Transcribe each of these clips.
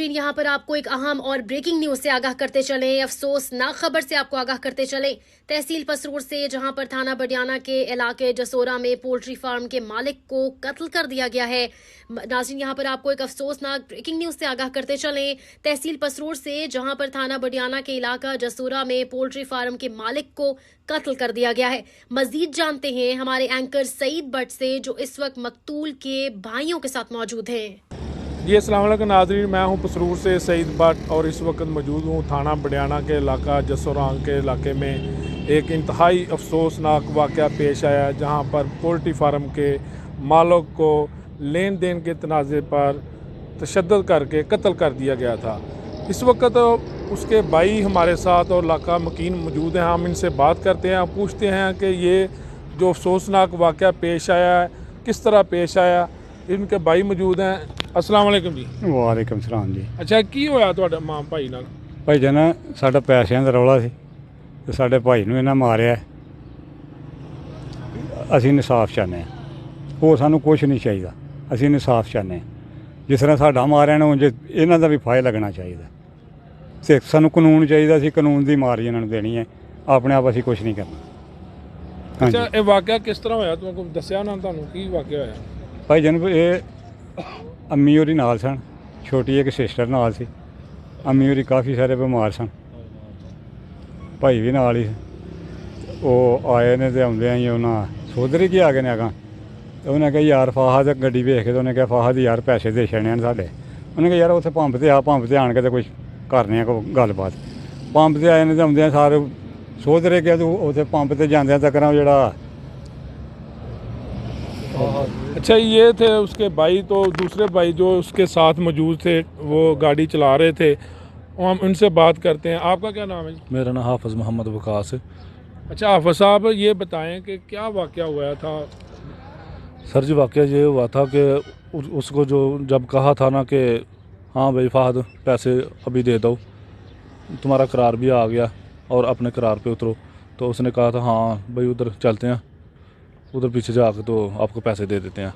नाजरीन, यहाँ पर आपको एक अहम और ब्रेकिंग न्यूज से आगाह करते चले, अफसोसनाक खबर से आपको आगाह करते चले। तहसील पसरूर से, जहाँ पर थाना बडियाना के इलाके जसोरा में पोल्ट्री फार्म के मालिक को कत्ल कर दिया गया है। नाजरीन, यहाँ पर आपको एक अफसोसनाक ब्रेकिंग न्यूज से आगाह करते चले। तहसील पसरूर से, जहाँ पर थाना बडियाना के इलाका जसोरा में पोल्ट्री फार्म के मालिक को कत्ल कर दिया गया है। मजीद जानते हैं हमारे एंकर सईद भट्ट से, जो इस वक्त मकतूल के भाइयों के साथ मौजूद हैं। जी अस्सलाम वालेकुम नाज़रीन, मैं हूं पसरूर से सईद भट्ट और इस वक्त मौजूद हूं थाना बडियाना के इलाका जसोरांग के इलाके में। एक इंतहाई अफसोसनाक वाक़या पेश आया जहां पर पोल्ट्री फार्म के मालिक को लेन देन के तनाज़े पर तशद्दुद करके कत्ल कर दिया गया था। इस वक्त उसके भाई हमारे साथ और इलाका मकीन मौजूद हैं। हम इनसे बात करते हैं, पूछते हैं कि ये जो अफसोसनाक वाक़या पेश आया है किस तरह पेश आया। इनके भाई मौजूद हैं। अस्सलाम वालेकुम जी। वालेकुम सलाम जी। अच्छा, की होया ਤੁਹਾਡੇ ਮਾਂ ਭਾਈ ਨਾਲ? ਭਾਈ ਜੀ ਨਾ ਸਾਡਾ ਪੈਸਿਆਂ ਦਾ ਰੌਲਾ ਸੀ ਤੇ ਸਾਡੇ ਭਾਈ ਨੂੰ ਇਹਨਾਂ ਮਾਰਿਆ। ਅਸੀਂ ਇਨਸਾਫ ਚਾਹੁੰਦੇ ਹਾਂ, ਉਹ ਸਾਨੂੰ ਕੁਝ ਨਹੀਂ ਚਾਹੀਦਾ। ਅਸੀਂ ਇਨਸਾਫ ਚਾਹੁੰਦੇ ਹਾਂ, ਜਿਸ ਤਰ੍ਹਾਂ ਸਾਡਾ ਮਾਰਿਆ ਨਾ ਉਂਝ ਇਹਨਾਂ ਦਾ ਵੀ ਫਾਇਦਾ ਲੱਗਣਾ ਚਾਹੀਦਾ। ਤੇ ਸਾਨੂੰ ਕਾਨੂੰਨ ਚਾਹੀਦਾ, ਅਸੀਂ ਕਾਨੂੰਨ ਦੀ ਮਾਰ ਇਹਨਾਂ ਨੂੰ ਦੇਣੀ ਹੈ, ਆਪਣੇ ਆਪ ਅਸੀਂ ਕੁਝ ਨਹੀਂ ਕਰਨਾ। ਅੱਛਾ, ਇਹ ਵਾਕਿਆ ਕਿਸ ਤਰ੍ਹਾਂ ਹੋਇਆ? ਤੁਹਾਨੂੰ ਦੱਸਿਆ ਨਾ ਤੁਹਾਨੂੰ ਕੀ ਵਾਕਿਆ ਹੋਇਆ? ਭਾਈ ਜਨ ਇਹ ਅੰਮੀ ਹੋਰੀ ਨਾਲ ਸਨ, ਛੋਟੀ ਇੱਕ ਸਿਸਟਰ ਨਾਲ ਸੀ। ਅੰਮੀ ਹੋਰੀ ਕਾਫੀ ਸਾਰੇ ਬਿਮਾਰ ਸਨ, ਭਾਈ ਵੀ ਨਾਲ ਹੀ। ਉਹ ਆਏ ਨੇ ਤੇ ਆਉਂਦੇ ਹੀ ਉਹਨਾਂ ਸੋਧਰੀ ਕੀ ਆ ਗਏ ਨੇ ਅਗਾਂ। ਤੇ ਉਹਨੇ ਕਿਹਾ ਯਾਰ ਫਾਹਦ ਗੱਡੀ ਵੇਖ ਕੇ ਤੇ ਉਹਨੇ ਕਿਹਾ ਫਾਹਦ ਯਾਰ ਪੈਸੇ ਦੇ ਛੱਡਣੇ ਹਨ ਸਾਡੇ। ਉਹਨੇ ਕਿਹਾ ਯਾਰ ਉੱਥੇ ਪੰਪ ਤੇ ਪੰਪ ਤੇ ਆਣ ਕੇ ਤੇ ਕੁਛ ਕਰਨੇ ਆ ਕੋਈ ਗੱਲਬਾਤ। ਪੰਪ ਤੇ ਆਏ ਨੇ ਤੇ ਆਉਂਦੇ ਸਾਰੇ ਸੋਧਰੇ ਕਿਹਾ ਤੂੰ ਉੱਥੇ ਪੰਪ ਤੇ ਜਾਂਦਿਆਂ तक ਜਿਹੜਾ। अच्छा, ये थे उसके भाई। तो दूसरे भाई जो उसके साथ मौजूद थे वो गाड़ी चला रहे थे, हम उनसे बात करते हैं। आपका क्या नाम है जी? मेरा नाम हाफिज़ मोहम्मद वकास है। अच्छा हाफिज़ साहब, ये बताएं कि क्या वाक़या हुआ था? सर जी, वाक़या ये हुआ था कि उसको जो जब कहा था ना कि हाँ भाई फ़हद पैसे अभी दे दो, तुम्हारा करार भी आ गया और अपने करार पे उतरो, तो उसने कहा था हाँ भाई उधर चलते हैं, उधर पीछे जाकर तो आपको पैसे दे देते हैं।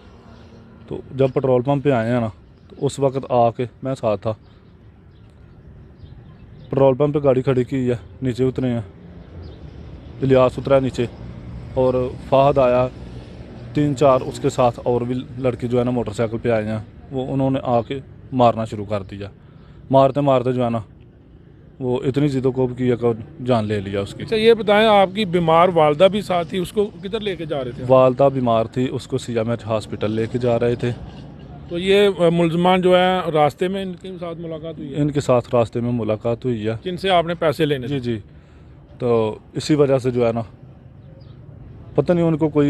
तो जब पेट्रोल पंप पे आए हैं ना, तो उस वक्त आके मैं साथ था, पेट्रोल पंप पे गाड़ी खड़ी की है, नीचे उतरे हैं, इलियास उतरा नीचे और फ़हद आया। 3-4 उसके साथ और भी लड़के जो है ना मोटरसाइकिल पे आए हैं, वो उन्होंने आके मारना शुरू कर दिया। मारते मारते जो है ना वो इतनी ज़िद्दों को किया कि जान ले लिया उसकी। अच्छा, ये बताएं आपकी बीमार वालदा भी साथ थी, उसको किधर लेके जा रहे थे? वालदा बीमार थी, उसको सियामेट हॉस्पिटल लेके जा रहे थे। तो ये मुलजमान जो है रास्ते में इनके साथ मुलाकात हुई है? इनके साथ रास्ते में मुलाकात हुई है, जिनसे आपने पैसे लेने थे? जी। तो इसी वजह से जो है ना, पता नहीं उनको कोई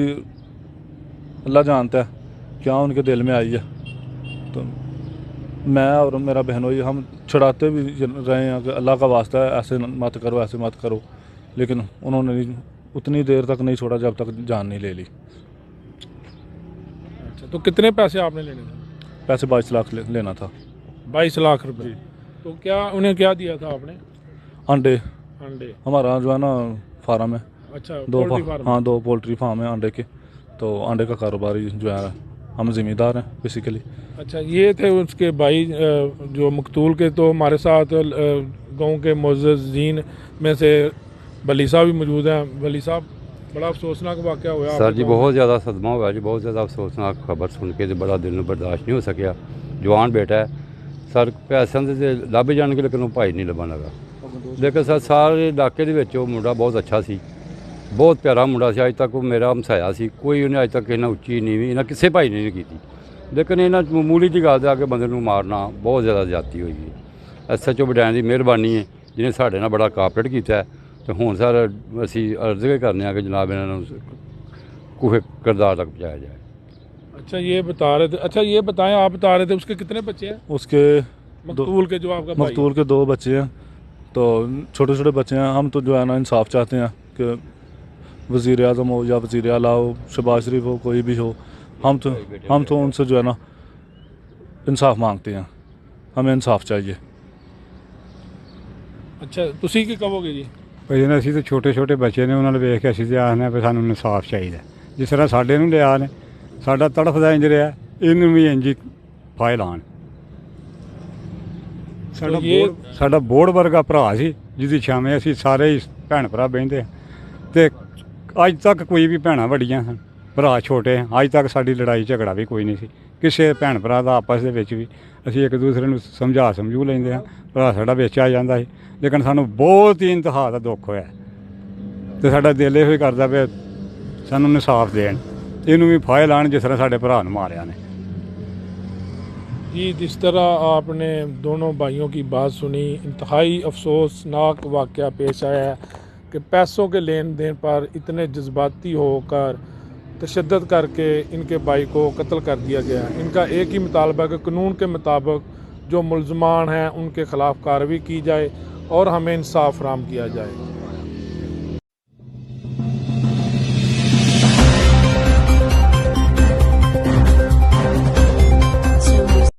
अल्लाह जानता है क्या उनके दिल में आई है। तो मैं और मेरा बहनोई हम छुड़ाते भी रहे हैं कि अल्लाह का वास्ता है, ऐसे मत करो, ऐसे मत करो, लेकिन उन्होंने उतनी देर तक नहीं छोड़ा जब तक जान नहीं ले ली। अच्छा, तो कितने पैसे आपने लेने थे? पैसे 22 लाख लेना था। 22 लाख रुपए। तो क्या उन्हें क्या दिया था आपने? अंडे। अंडे? हमारा हमारा जो है ना फार्म है। अच्छा, 2 फार्म? हाँ, 2 पोल्ट्री फार्म है अंडे के। तो अंडे का कारोबारी जो है, हम ज़िम्मेदार हैं बेसिकली। अच्छा, ये थे उसके भाई जो मकतूल के। तो हमारे साथ गांव के मुअज़्ज़िज़ीन में से वली साहब भी मौजूद हैं। वली साहब, बड़ा अफसोसनाक वाक़या हुआ सर जी, बहुत ज़्यादा सदमा हुआ जी, बहुत ज़्यादा अफसोसनाक खबर सुन के बड़ा दिल में बर्दाश्त नहीं हो सकिया। जवान बेटा है सर, पैसों से लभ जाएंगे लेकिन भाई नहीं लभन लगा। लेकिन सर सारे इलाके ਦੇ ਵਿੱਚ ਉਹ ਮੁੰਡਾ ਬਹੁਤ ਅੱਛਾ ਸੀ, ਬਹੁਤ ਪਿਆਰਾ ਮੁੰਡਾ ਸੀ। ਅੱਜ ਤੱਕ ਉਹ ਮੇਰਾ ਹਮਸਾਇਆ ਸੀ, ਕੋਈ ਉਹਨੇ ਅੱਜ ਤੱਕ ਇਹਨਾਂ ਉੱਚੀ ਨੀਵੀਂ ਇਹਨਾਂ ਕਿਸੇ ਭਾਈ ਨੇ ਨਹੀਂ ਕੀਤੀ। ਲੇਕਿਨ ਇਹਨਾਂ ਮਾਮੂਲੀ ਜਿਹੀ ਗੱਲ 'ਤੇ ਆ ਕੇ ਬੰਦੇ ਨੂੰ ਮਾਰਨਾ ਬਹੁਤ ਜ਼ਿਆਦਾ ਜ਼ਿਆਦਤੀ ਹੋਈ ਹੈ। SHO ਬਡੈਣ ਦੀ ਮਿਹਰਬਾਨੀ ਹੈ ਜਿਹਨੇ ਸਾਡੇ ਨਾਲ ਬੜਾ ਕਾਪਰੇਟ ਕੀਤਾ। ਤੇ ਹੁਣ ਸਰ ਅਸੀਂ ਅਰਜ਼ ਕਰਨੇ ਆ ਕਿ ਜਨਾਬ ਇਹਨਾਂ ਨੂੰ ਕੋਹੇ किरदार तक पहुँचाया जाए। अच्छा, ये बता रहे थे। अच्छा, ये बताएं, आप बता रहे थे उसके कितने बच्चे हैं? उसके मकतूल के जो आपका भाई? मकतूल के 2 बच्चे हैं। तो छोटे छोटे बच्चे हैं। हम तो जो है ना इंसाफ चाहते हैं कि वज़ीर आज़म हो या वज़ीर आला हो, शहबाज शरीफ हो, कोई भी हो, हम तो उनसे जो है ना इंसाफ मांगते हैं, हमें इंसाफ चाहिए। अच्छा, तुसी की कहोगे जी? ਭਾਈ ਜੀ ਅਸੀਂ ਤਾਂ ਛੋਟੇ ਛੋਟੇ ਬੱਚੇ ਨੇ, ਉਹਨਾਂ ਨੂੰ ਵੇਖ ਕੇ ਅਸੀਂ ਤਾਂ ਆਖਦੇ ਹਾਂ ਵੀ ਸਾਨੂੰ ਇਨਸਾਫ ਚਾਹੀਦਾ। ਜਿਸ ਤਰ੍ਹਾਂ ਸਾਡੇ ਨੂੰ ਲਿਆ ਨੇ, ਸਾਡਾ ਤੜਫਦਾ ਇੰਜ ਰਿਹਾ, ਇਹਨੂੰ ਵੀ ਇੰਜ ਹੀ ਫਾਇਲ ਆਉਣ। ਸਾਡਾ ਬੋੜ ਵਰਗਾ ਭਰਾ ਸੀ, ਜਿਹਦੀ ਛਾਵੇਂ ਅਸੀਂ ਸਾਰੇ ਹੀ ਭੈਣ ਭਰਾ ਬਹਿੰਦੇ ਤੇ ਅੱਜ ਤੱਕ ਕੋਈ ਵੀ ਭੈਣਾਂ ਵੱਡੀਆਂ ਹਨ, ਭਰਾ ਛੋਟੇ ਹਨ। ਅੱਜ ਤੱਕ ਸਾਡੀ ਲੜਾਈ ਝਗੜਾ ਵੀ ਕੋਈ ਨਹੀਂ ਸੀ ਕਿਸੇ ਭੈਣ ਭਰਾ ਦਾ ਆਪਸ ਦੇ ਵਿੱਚ ਵੀ। ਅਸੀਂ ਇੱਕ ਦੂਸਰੇ ਨੂੰ ਸਮਝੂ ਲੈਂਦੇ ਹਾਂ। ਭਰਾ ਸਾਡਾ ਵਿੱਚ ਆ ਜਾਂਦਾ ਸੀ, ਲੇਕਿਨ ਸਾਨੂੰ ਬਹੁਤ ਹੀ ਇੰਤਹਾ ਦਾ ਦੁੱਖ ਹੋਇਆ ਤੇ ਸਾਡਾ ਦਿਲ ਇਹੋ ਹੀ ਕਰਦਾ ਵੀ ਸਾਨੂੰ ਇਨਸਾਫ ਦੇਣ, ਇਹਨੂੰ ਵੀ ਫਾਹੇ ਲਾਣ ਜਿਸ ਤਰ੍ਹਾਂ ਸਾਡੇ ਭਰਾ ਨੂੰ ਮਾਰਿਆ ਨੇ। जी, जिस तरह आपने दोनों भाइयों की बात सुनी, इंतहाई अफसोसनाक वाक़या पेश आया है कि पैसों के लेन देन पर इतने जज्बाती होकर तशद्दुद करके इनके भाई को कत्ल कर दिया गया। इनका एक ही मुतालबा है कि कानून के मुताबिक जो मुलजमान हैं उनके ख़िलाफ़ कार्रवाई की जाए और हमें इंसाफ फराहम किया जाए।